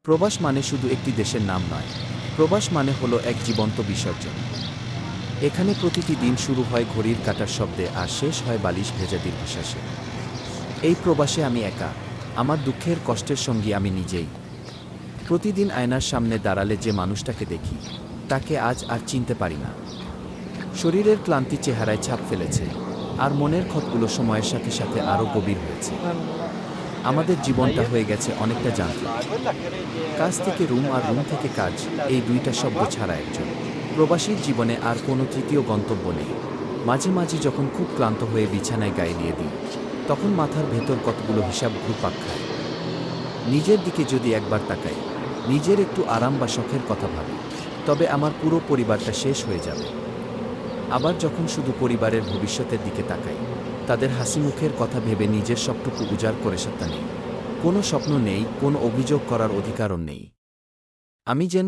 প্রবাস মানে শুধু একটি দেশের নাম নয়, প্রবাস মানে হলো এক জীবন্ত বিসর্জন। এখানে প্রতিটি দিন শুরু হয় ঘড়ির কাঁটার শব্দে আর শেষ হয় বালিশ ভেজা দীর্ঘশ্বাসে। এই প্রবাসে আমি একা, আমার দুঃখের কষ্টের সঙ্গী আমি নিজেই। প্রতিদিন আয়নার সামনে দাঁড়ালে যে মানুষটাকে দেখি, তাকে আজ আর চিনতে পারি না। শরীরের ক্লান্তি চেহারায় ছাপ ফেলেছে, আর মনের ক্ষতগুলো সময়ের সাথে সাথে আরও গভীর হয়েছে। আমাদের জীবনটা হয়ে গেছে অনেকটা যান্ত্রিক। কাজ থেকে রুম আর রুম থেকে কাজ, এই দুইটা শব্দ ছাড়া একজন প্রবাসীর জীবনে আর কোনো তৃতীয় গন্তব্য নেই। মাঝে মাঝে যখন খুব ক্লান্ত হয়ে বিছানায় গায়ে দিয়ে দিই, তখন মাথার ভেতর কতগুলো হিসাব ঘুরপাক খায়। নিজের দিকে যদি একবার তাকাই, নিজের একটু আরাম বা শখের কথা ভাবি, তবে আমার পুরো পরিবারটা শেষ হয়ে যাবে। আবার যখন শুধু পরিবারের ভবিষ্যতের দিকে তাকাই, তাদের হাসিমুখের কথা ভেবে নিজের সবটুকু উজাড় করে সত্তা নেই। কোনো স্বপ্ন নেই, কোনো অভিযোগ করার অধিকারও নেই। আমি যেন